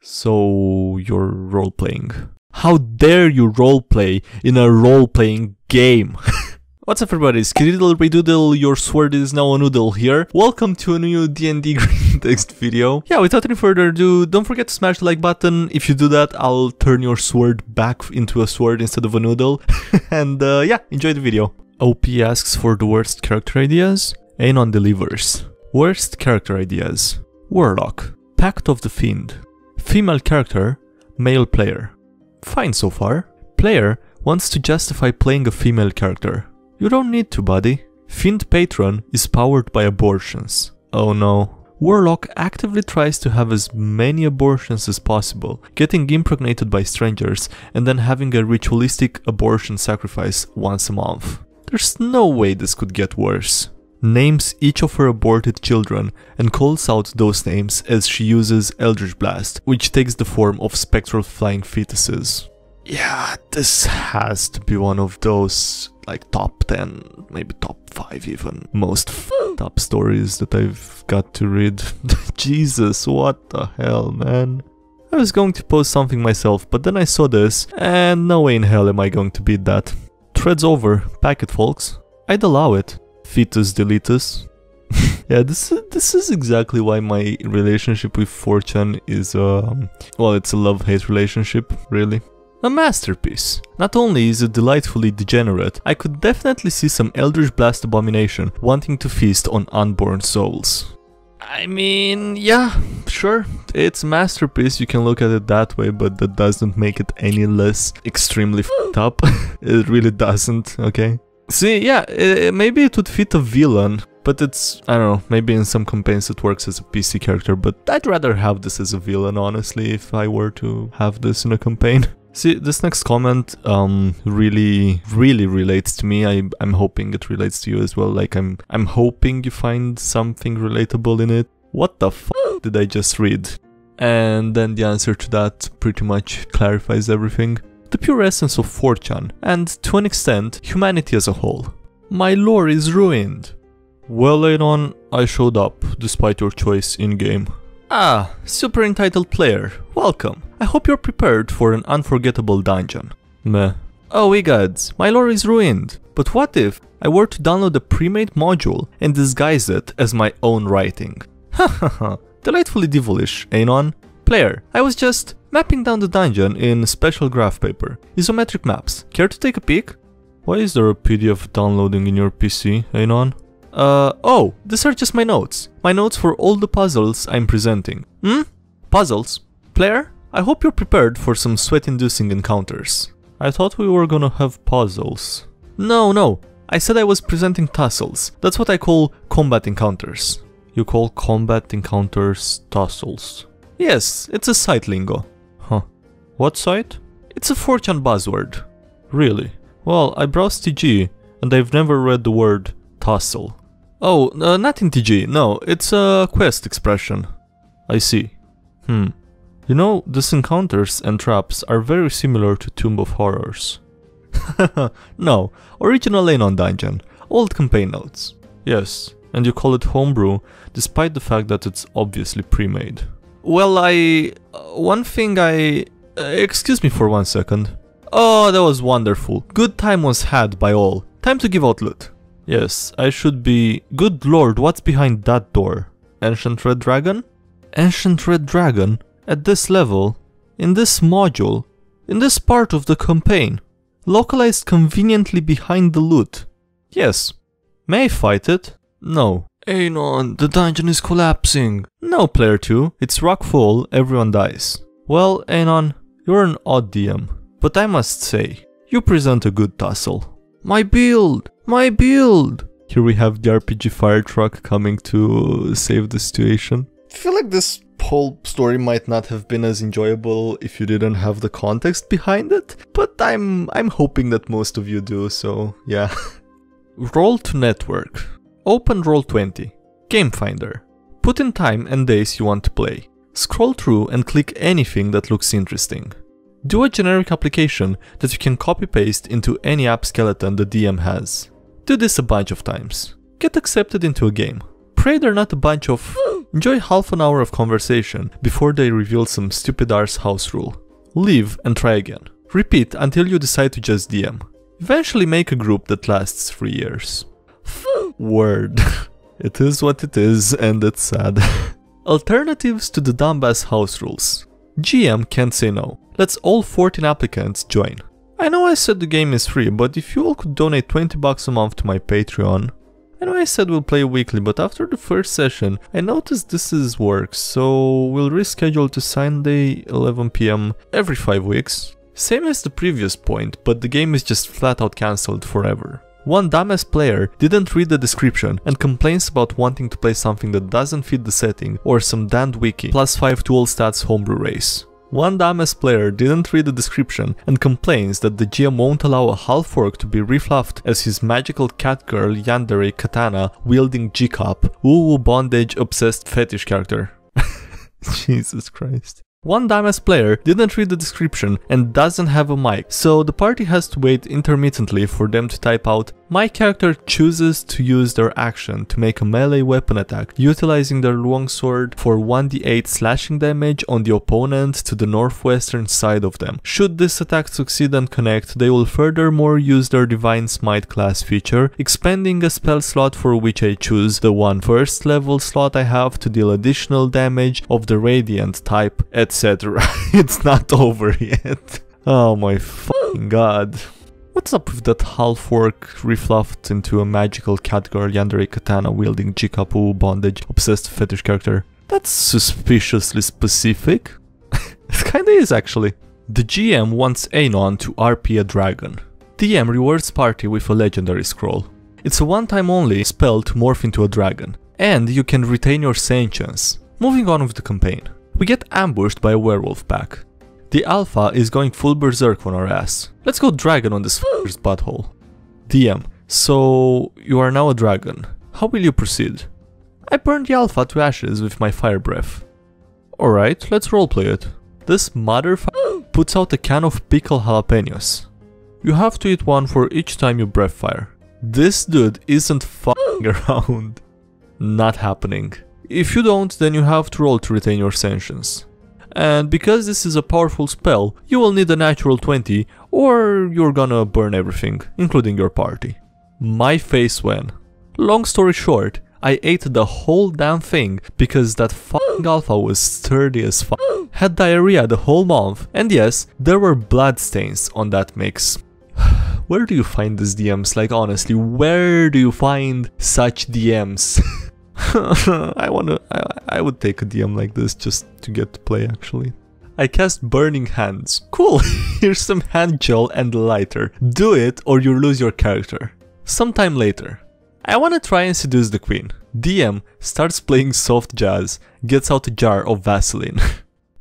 So you're role-playing. How dare you roleplay in a role-playing game? What's up everybody, Skididdle Redoodle, your sword is now a noodle here. Welcome to a new DnDGreentext video. Yeah, without any further ado, don't forget to smash the like button. If you do that, I'll turn your sword back into a sword instead of a noodle. And yeah, enjoy the video. OP asks for the worst character ideas. Anon delivers. Worst character ideas. Warlock. Pact of the Fiend. Female character. Male player. Fine so far. Player wants to justify playing a female character. You don't need to, buddy. Fiend patron is powered by abortions. Oh no. Warlock actively tries to have as many abortions as possible, getting impregnated by strangers and then having a ritualistic abortion sacrifice once a month. There's no way this could get worse. Names each of her aborted children and calls out those names as she uses Eldritch Blast, which takes the form of spectral flying fetuses. Yeah, this has to be one of those, like, top 10, maybe top 5 even, most f***ed up stories that I've got to read. Jesus, what the hell, man. I was going to post something myself, but then I saw this, and no way in hell am I going to beat that. Thread's over, pack it folks. I'd allow it. Fetus deletus. Yeah, this is exactly why my relationship with 4chan is, well, it's a love-hate relationship, really. A masterpiece. Not only is it delightfully degenerate, I could definitely see some Eldritch Blast abomination wanting to feast on unborn souls. I mean, yeah, sure, it's a masterpiece, you can look at it that way, but that doesn't make it any less extremely f***ed up. It really doesn't, okay? See, yeah, maybe it would fit a villain, but it's, I don't know, maybe in some campaigns it works as a PC character, but I'd rather have this as a villain, honestly, if I were to have this in a campaign. See, this next comment really relates to me. I'm hoping it relates to you as well. Like, I'm hoping you find something relatable in it. What the f*** did I just read? And then the answer to that pretty much clarifies everything. The pure essence of 4chan, and to an extent, humanity as a whole. My lore is ruined. Well, Anon, I showed up, despite your choice in-game. Ah, super entitled player, welcome. I hope you're prepared for an unforgettable dungeon. Meh. Oh egods, my lore is ruined. But what if I were to download a pre-made module and disguise it as my own writing? Hahaha, delightfully devilish, Anon. Player, I was just mapping down the dungeon in special graph paper. Isometric maps. Care to take a peek? Why is there a PDF downloading in your PC, Anon? Oh, these are just my notes. My notes for all the puzzles I'm presenting. Puzzles? Player, I hope you're prepared for some sweat-inducing encounters. I thought we were gonna have puzzles. No, I said I was presenting tussles. That's what I call combat encounters. You call combat encounters tussles? Yes, it's a site lingo. Huh. What site? It's a 4chan buzzword. Really? Well, I browsed TG, and I've never read the word tussle. Oh, not in TG, no, it's a quest expression. I see. You know, these encounters and traps are very similar to Tomb of Horrors. No, original Anon dungeon, old campaign notes. Yes, and you call it homebrew, despite the fact that it's obviously pre-made. Well, excuse me for 1 second. Oh, that was wonderful. Good time was had by all. Time to give out loot. Yes, I should be... Good lord, what's behind that door? Ancient Red Dragon? Ancient Red Dragon? At this level? In this module? In this part of the campaign? Localized conveniently behind the loot? Yes. May I fight it? No. Anon, the dungeon is collapsing. No, player 2, it's rock full, everyone dies. Well, Anon, you're an odd DM, but I must say, you present a good tussle. My build! My build! Here we have the RPG fire truck coming to save the situation. I feel like this whole story might not have been as enjoyable if you didn't have the context behind it, but I'm hoping that most of you do, so yeah. Roll to network. Open Roll20. Game Finder. Put in time and days you want to play. Scroll through and click anything that looks interesting. Do a generic application that you can copy-paste into any app skeleton the DM has. Do this a bunch of times. Get accepted into a game. Pray they're not a bunch of Enjoy half an hour of conversation before they reveal some stupid arse house rule. Leave and try again. Repeat until you decide to just DM. Eventually make a group that lasts 3 years. Word. It is what it is and it's sad. Alternatives to the dumbass house rules. GM can't say no. Let's all 14 applicants join. I know I said the game is free, but if you all could donate $20 a month to my Patreon. I know I said we'll play weekly, but after the first session, I noticed this is work, so we'll reschedule to Sunday 11 PM every 5 weeks. Same as the previous point, but the game is just flat out cancelled forever. One dumbass player didn't read the description and complains about wanting to play something that doesn't fit the setting or some damned wiki +5 to all stats homebrew race. One dumbass player didn't read the description and complains that the GM won't allow a half-orc to be refluffed as his magical cat girl Yandere katana wielding G-Cup, woo-woo bondage obsessed fetish character. Jesus Christ. One dumbass player didn't read the description and doesn't have a mic, so the party has to wait intermittently for them to type out, "My character chooses to use their action to make a melee weapon attack, utilizing their longsword for 1d8 slashing damage on the opponent to the northwestern side of them. Should this attack succeed and connect, they will furthermore use their Divine Smite class feature, expanding a spell slot for which I choose the one first level slot I have to deal additional damage of the Radiant type, etc." It's not over yet. Oh my fucking god. What's up with that half-orc refluffed into a magical catgirl Yandere katana wielding Jikapu bondage obsessed fetish character? That's suspiciously specific. It kinda is actually. The GM wants Anon to RP a dragon. DM rewards party with a legendary scroll. It's a one-time only spell to morph into a dragon, and you can retain your sentience. Moving on with the campaign. We get ambushed by a werewolf pack. The alpha is going full berserk on our ass. Let's go dragon on this f***er's butthole. DM, so you are now a dragon. How will you proceed? I burned the alpha to ashes with my fire breath. Alright, let's roleplay it. This motherfucker puts out a can of pickled jalapenos. You have to eat one for each time you breath fire. This dude isn't f***ing around. Not happening. If you don't, then you have to roll to retain your sentience. And because this is a powerful spell, you will need a natural 20 or you're gonna burn everything, including your party. My face when. Long story short, I ate the whole damn thing because that fucking alpha was sturdy as fuck, had diarrhea the whole month, and yes, there were bloodstains on that mix. Where do you find these DMs? Like honestly, where do you find such DMs? I would take a DM like this just to get to play actually. I cast Burning Hands. Cool, here's some hand gel and lighter. Do it or you lose your character. Sometime later. I wanna try and seduce the queen. DM starts playing soft jazz, gets out a jar of Vaseline.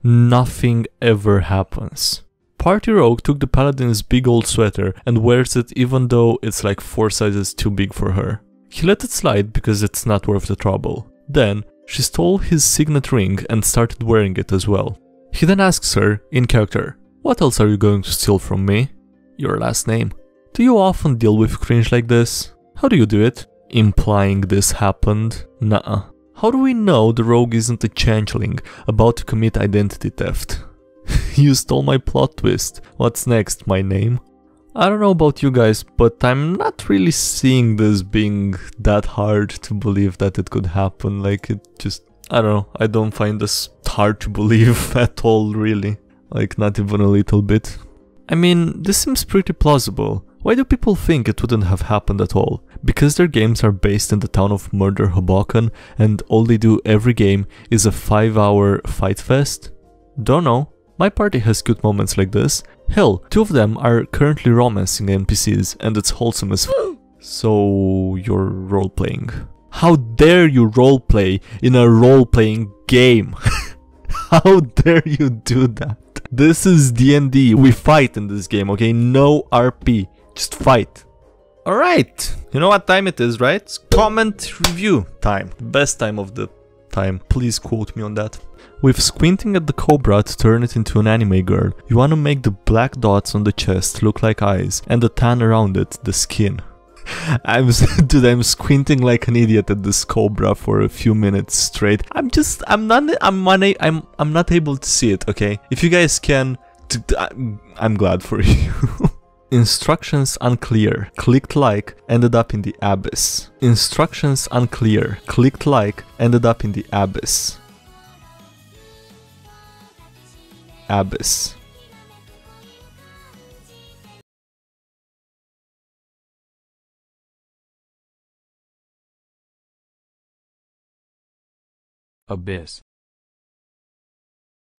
Nothing ever happens. Party Rogue took the paladin's big old sweater and wears it even though it's like 4 sizes too big for her. He let it slide because it's not worth the trouble. Then, she stole his signet ring and started wearing it as well. He then asks her, in character, "What else are you going to steal from me?" "Your last name." "Do you often deal with cringe like this?" "How do you do it?" Implying this happened. Nuh-uh. How do we know the rogue isn't a changeling about to commit identity theft? You stole my plot twist. What's next, my name? I don't know about you guys, but I'm not really seeing this being that hard to believe that it could happen. Like, it just, I don't know, I don't find this hard to believe at all, really. Like, not even a little bit. I mean, this seems pretty plausible. Why do people think it wouldn't have happened at all? Because their games are based in the town of Murder Hoboken and all they do every game is a 5-hour fight fest? Don't know. My party has cute moments like this. Hell, 2 of them are currently romancing NPCs and it's wholesome as f***. So, you're role-playing. How dare you roleplay in a role-playing game? How dare you do that? This is D&D. We fight in this game, okay? No RP. Just fight. Alright. You know what time it is, right? It's comment review time. Best time of the time. Please quote me on that. With squinting at the cobra to turn it into an anime girl, you want to make the black dots on the chest look like eyes and the tan around it the skin. Dude, I'm squinting like an idiot at this cobra for a few minutes straight. I'm not able to see it, okay? If you guys can, I'm glad for you. Instructions unclear. Clicked like, ended up in the abyss. Instructions unclear. Clicked like, ended up in the abyss. Abyss. Abyss.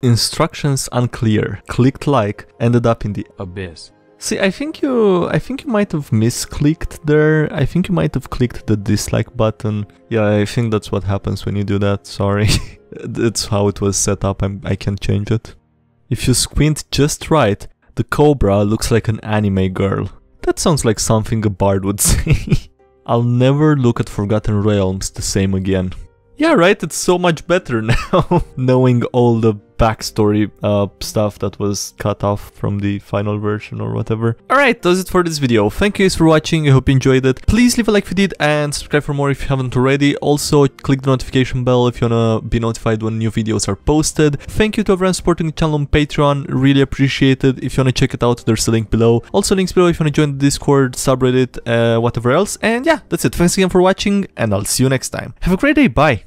Instructions unclear. Clicked like, ended up in the Abyss. See, I think you might have misclicked there. I think you might have clicked the dislike button. Yeah, I think that's what happens when you do that. Sorry. That's how it was set up. I can't change it. If you squint just right, the cobra looks like an anime girl. That sounds like something a bard would say. I'll never look at Forgotten Realms the same again. Yeah, right, it's so much better now, knowing all the backstory stuff that was cut off from the final version or whatever. Alright, that's it for this video. Thank you guys for watching, I hope you enjoyed it. Please leave a like if you did and subscribe for more if you haven't already. Also, click the notification bell if you wanna be notified when new videos are posted. Thank you to everyone supporting the channel on Patreon, really appreciate it. If you wanna check it out, there's a link below. Also, links below if you wanna join the Discord, subreddit, whatever else. And yeah, that's it. Thanks again for watching and I'll see you next time. Have a great day, bye!